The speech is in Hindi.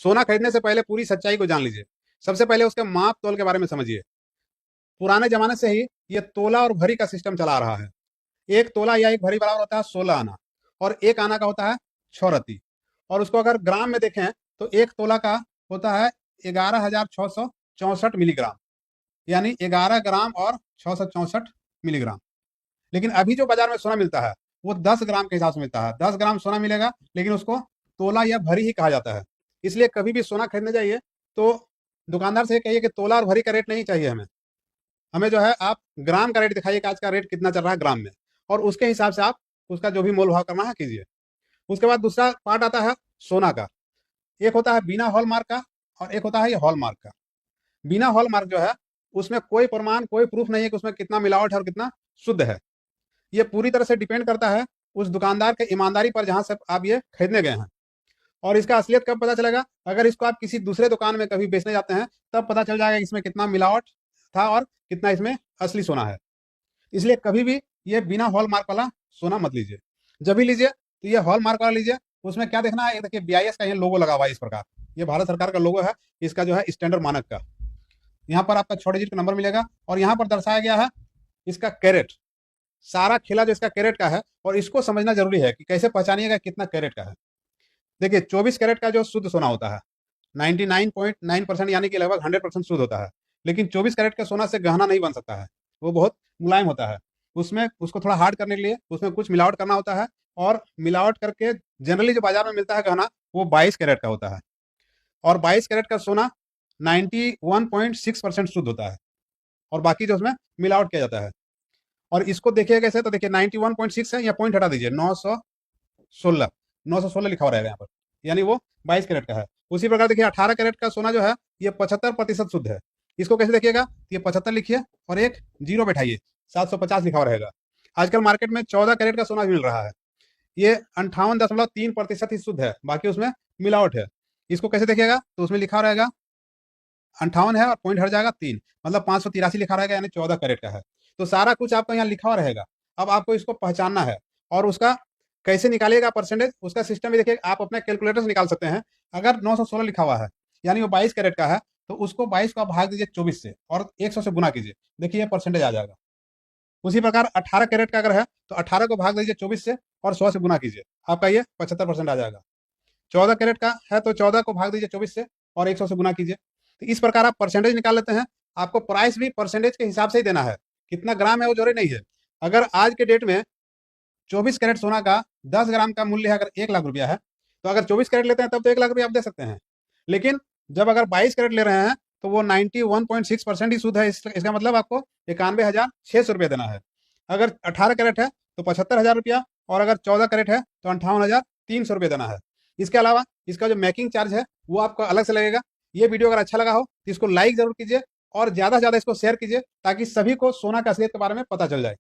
सोना खरीदने से पहले पूरी सच्चाई को जान लीजिए। सबसे पहले उसके माप तोल के बारे में समझिए। पुराने जमाने से ही ये तोला और भरी का सिस्टम चला आ रहा है। एक तोला या एक भरी बराबर होता है 16 आना, और एक आना का होता है 6 रत्ती। और उसको अगर ग्राम में देखें तो एक तोला का होता है 11,664 मिलीग्राम, यानी 11 ग्राम और 664 मिलीग्राम। लेकिन अभी जो बाजार में सोना मिलता है वो 10 ग्राम के हिसाब से मिलता है। 10 ग्राम सोना मिलेगा, लेकिन उसको तोला या भरी ही कहा जाता है। इसलिए कभी भी सोना खरीदने जाइए तो दुकानदार से कहिए कि तोला और भरी का रेट नहीं चाहिए हमें। हमें जो है आप ग्राम का रेट दिखाइए कि आज का रेट कितना चल रहा है ग्राम में, और उसके हिसाब से आप उसका जो भी मोल भाव करना है कीजिए। उसके बाद दूसरा पार्ट आता है सोना का। एक होता है बिना हॉलमार्क का और एक होता है ये हॉलमार्क का। बिना हॉलमार्क जो है उसमें कोई प्रमाण, कोई प्रूफ नहीं है कि उसमें कितना मिलावट है और कितना शुद्ध है। ये पूरी तरह से डिपेंड करता है उस दुकानदार के ईमानदारी पर जहां से आप ये खरीदने गए हैं। और इसका असलियत कब पता चलेगा? अगर इसको आप किसी दूसरे दुकान में कभी बेचने जाते हैं तब पता चल जाएगा इसमें कितना मिलावट था और कितना इसमें असली सोना है। इसलिए कभी भी ये बिना हॉलमार्क वाला सोना मत लीजिए। जब भी लीजिए तो ये हॉलमार्क वाला लीजिए। उसमें क्या देखना है, ये देखिए BIS का ये लोगो लगा हुआ है इस प्रकार। ये भारत सरकार का लोगो है, इसका जो है स्टैंडर्ड मानक का। यहाँ पर आपका 6 डिजिट का नंबर मिलेगा और यहाँ पर दर्शाया गया है इसका कैरेट। सारा खेला जो इसका कैरेट का है, और इसको समझना जरूरी है कि कैसे पहचानिएगा कितना कैरेट का है। देखिए 24 कैरेट का जो शुद्ध सोना होता है 99.9% यानी कि लगभग 100% शुद्ध होता है। लेकिन 24 कैरेट का सोना से गहना नहीं बन सकता है, वो बहुत मुलायम होता है। उसमें उसको थोड़ा हार्ड करने के लिए उसमें कुछ मिलावट करना होता है, और मिलावट करके जनरली जो बाजार में मिलता है गहना वो 22 कैरेट का होता है। और 22 कैरेट का सोना 91.6% शुद्ध होता है, और बाकी जो उसमें मिलावट किया जाता है। और इसको देखिए कैसे, तो देखिए 91.6 है, या पॉइंट हटा दीजिए, 916 लिखा हुआ रहेगा यहाँ पर, यानी वो 22 कैरेट का है। उसी प्रकार देखिए 18 कैरेट का सोना जो है ये 75% शुद्ध है। इसको कैसे देखिएगा? ये 75 लिखिए और एक जीरो बैठाइए, 750 लिखा हुआ रहेगा। आजकल मार्केट में 14 कैरेट का सोना मिल रहा है, ये 58.3% ही शुद्ध है, बाकी उसमें मिलावट है। इसको कैसे देखिएगा? तो उसमें लिखा रहेगा 58 है और पॉइंट हट जाएगा 3, मतलब 583 लिखा रहेगा, यानी 14 कैरेट का है। तो सारा कुछ आपका यहाँ लिखा हुआ रहेगा। अब आपको इसको पहचानना है, और उसका कैसे निकालिएगा परसेंटेज, उसका सिस्टम भी देखिए। आप अपने कैलकुलेटर से निकाल सकते हैं। अगर 916 लिखा हुआ है यानी वो 22 कैरेट का है, तो उसको 22 को आप भाग दीजिए 24 से और 100 से गुना कीजिए, देखिए परसेंटेज आ जाएगा। उसी प्रकार 18 कैरेट का अगर है तो 18 को भाग दीजिए 24 से और 100 से गुना कीजिए, आपका ये 75% आ जाएगा। 14 कैरेट का है तो 14 को भाग दीजिए 24 से और 100 से गुना कीजिए। तो इस प्रकार आप परसेंटेज निकाल लेते हैं। आपको प्राइस भी परसेंटेज के हिसाब से ही देना है, कितना ग्राम है वो जरूरी नहीं है। अगर आज के डेट में 24 कैरेट सोना का 10 ग्राम का मूल्य है अगर 1 लाख रुपया है, तो अगर 24 कैरेट लेते हैं तब तो 1 लाख रुपया आप दे सकते हैं। लेकिन जब अगर 22 कैरेट ले रहे हैं तो वो 91.6% ही शुद्ध है। इसका मतलब आपको 91,600 रुपया देना है। अगर 18 कैरेट है तो 75,000 रुपया, और अगर 14 कैरेट है तो 58,300 रुपया देना है। इसके अलावा इसका जो मेकिंग चार्ज है वो आपको अलग से लगेगा। ये वीडियो अगर अच्छा लगा हो तो इसको लाइक जरूर कीजिए और ज्यादा से ज्यादा इसको शेयर कीजिए, ताकि सभी को सोना का असलियत के बारे में पता चल जाए।